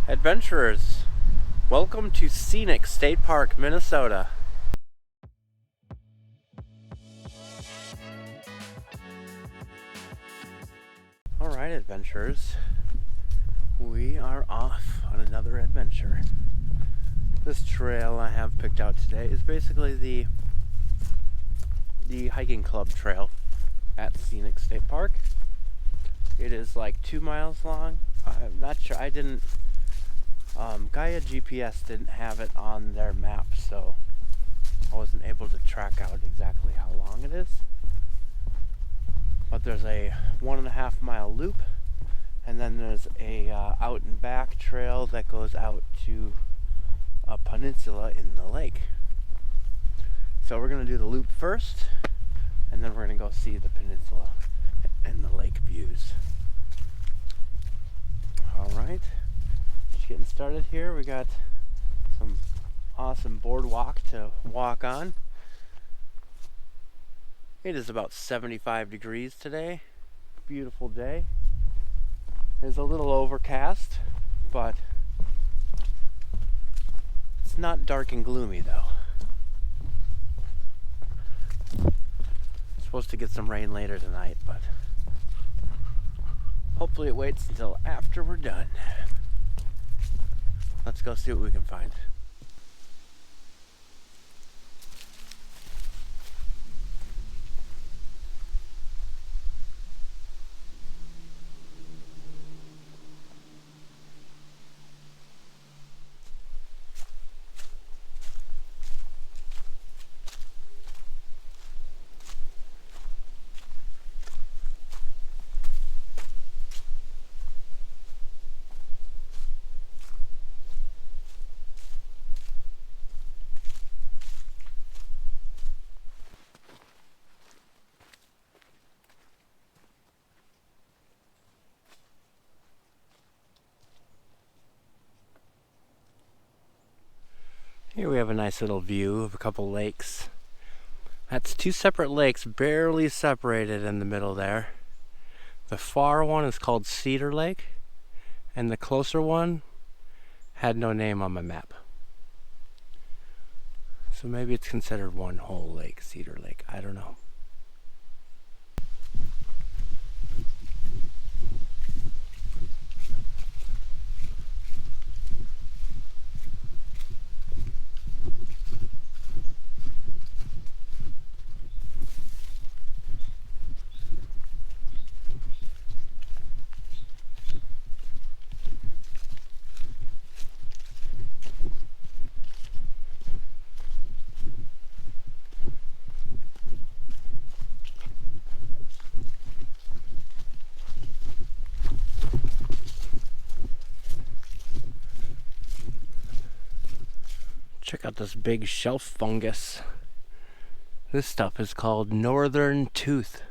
Adventurers, welcome to Scenic State Park, Minnesota. Alright, adventurers, we are off on another adventure. This trail I have picked out today is basically the hiking club trail at Scenic State Park. It is like 2 miles long. I'm not sure, Gaia GPS didn't have it on their map, so I wasn't able to track out exactly how long it is. But there's a 1.5 mile loop, and then there's a out and back trail that goes out to a peninsula in the lake. So we're going to do the loop first, and then we're going to go see the peninsula and the lake views. Alright, just getting started here. We got some awesome boardwalk to walk on. It is about 75 degrees today. Beautiful day. It's a little overcast, but it's not dark and gloomy though. Supposed to get some rain later tonight, but hopefully it waits until after we're done. Let's go see what we can find. Here we have a nice little view of a couple lakes. That's 2 separate lakes, barely separated in the middle there. The far one is called Cedar Lake, and the closer one had no name on my map. So maybe it's considered one whole lake, Cedar Lake, I don't know. Check out this big shelf fungus. This stuff is called northern tooth.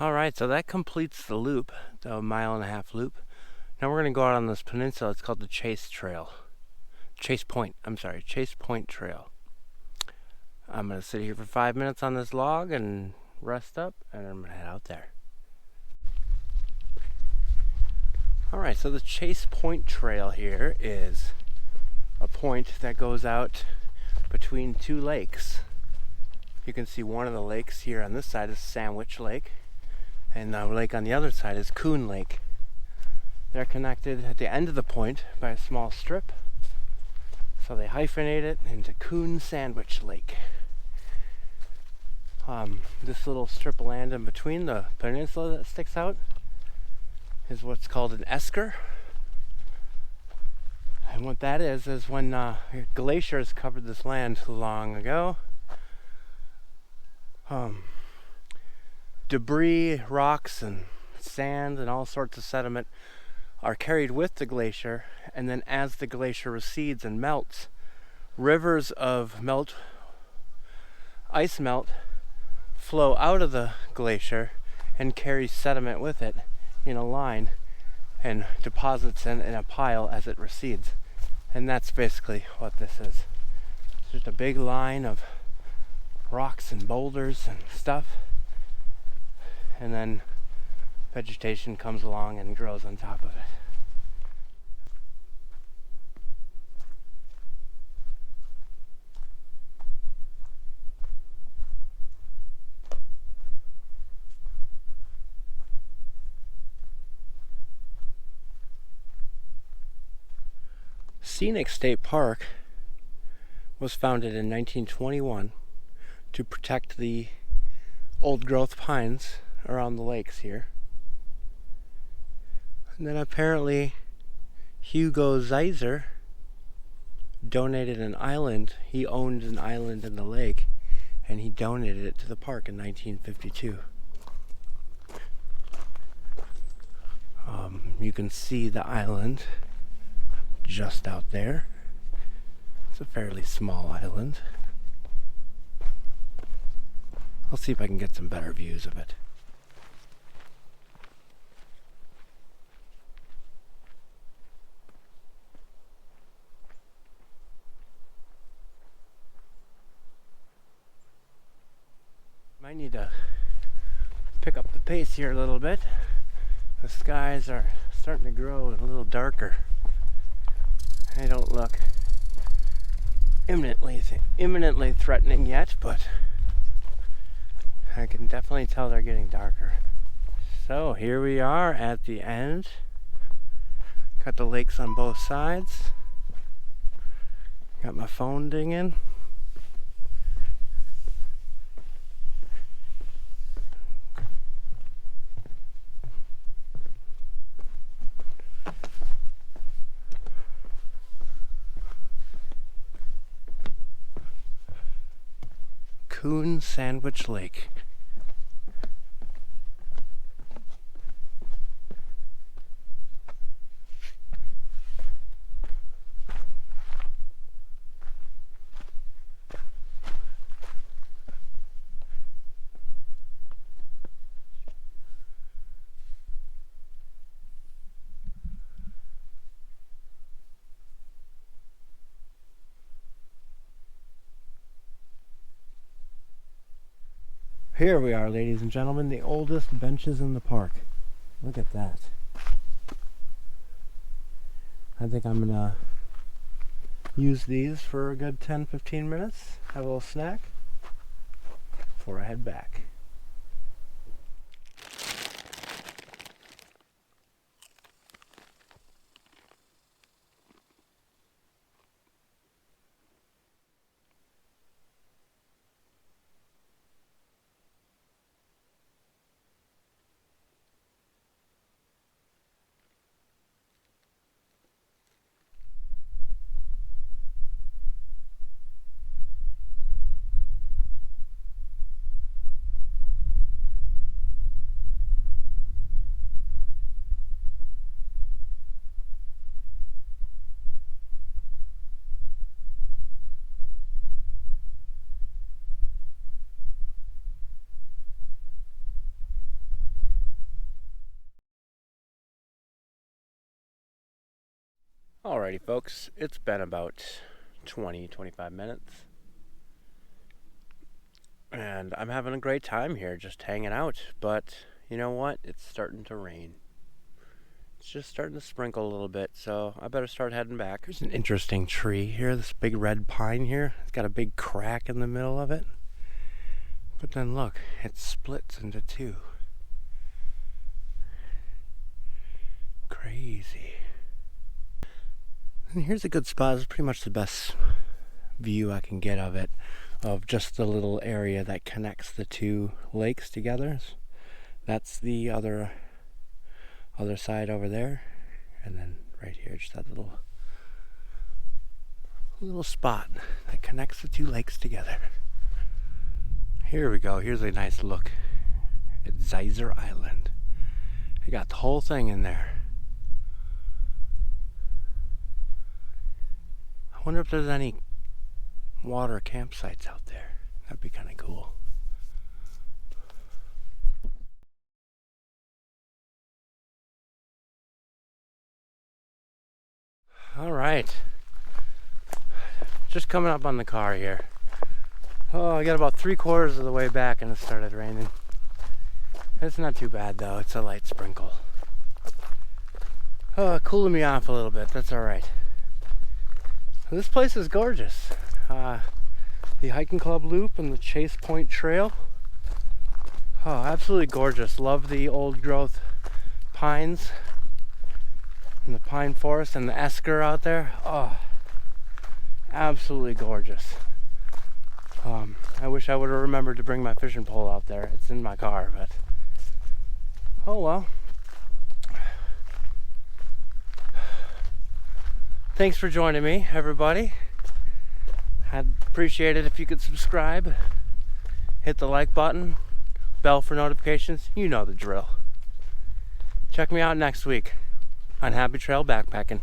Alright, so that completes the loop, the 1.5 mile loop. Now we're going to go out on this peninsula. It's called the Chase Trail. Chase Point Trail. I'm going to sit here for 5 minutes on this log and rest up, and I'm going to head out there. Alright, so the Chase Point Trail here is a point that goes out between 2 lakes. You can see one of the lakes here on this side is Sandwich Lake, and the lake on the other side is Coon Lake. They're connected at the end of the point by a small strip, so they hyphenate it into Coon Sandwich Lake. This little strip of land in between the peninsula that sticks out is what's called an esker. And what that is when glaciers covered this land long ago. Debris, rocks, and sand, and all sorts of sediment are carried with the glacier, and then as the glacier recedes and melts, rivers of ice melt flow out of the glacier and carry sediment with it in a line and deposits in a pile as it recedes. And that's basically what this is. It's just a big line of rocks and boulders and stuff, and then vegetation comes along and grows on top of it. Scenic State Park was founded in 1921 to protect the old growth pines around the lakes here. And then apparently Hugo Zeiser donated an island. He owned an island in the lake and he donated it to the park in 1952. You can see the island just out there. It's a fairly small island. I'll see if I can get some better views of it. Might need to pick up the pace here a little bit. The skies are starting to grow a little darker. They don't look imminently threatening yet, but I can definitely tell they're getting darker. So here we are at the end. Got the lakes on both sides. Got my phone dinging. Coon Sandwich Lake. Here we are, ladies and gentlemen, the oldest benches in the park. Look at that. I think I'm gonna use these for a good 10-15 minutes, have a little snack before I head back. Alrighty folks, it's been about 20-25 minutes and I'm having a great time here just hanging out, but you know what, it's starting to rain. It's just starting to sprinkle a little bit, so I better start heading back. There's an interesting tree here, this big red pine here. It's got a big crack in the middle of it, but then look, it splits into two. Crazy. And here's a good spot. It's pretty much the best view I can get of it, of just the little area that connects the two lakes together. That's the other side over there, and then right here, just that little spot that connects the two lakes together. Here we go. Here's a nice look at Zeiser Island. You got the whole thing in there. I wonder if there's any water campsites out there. That'd be kind of cool. All right. Just coming up on the car here. Oh, I got about 3/4 of the way back and it started raining. It's not too bad though, it's a light sprinkle. Oh, cooling me off a little bit, that's alright. This place is gorgeous. The hiking club loop and the Chase Point Trail. Oh, absolutely gorgeous. Love the old growth pines and the pine forest and the esker out there. Oh, absolutely gorgeous. I wish I would have remembered to bring my fishing pole out there. It's in my car, but oh well. Thanks for joining me, everybody. I'd appreciate it if you could subscribe, hit the like button, bell for notifications. You know the drill. Check me out next week on Happy Trail Backpacking.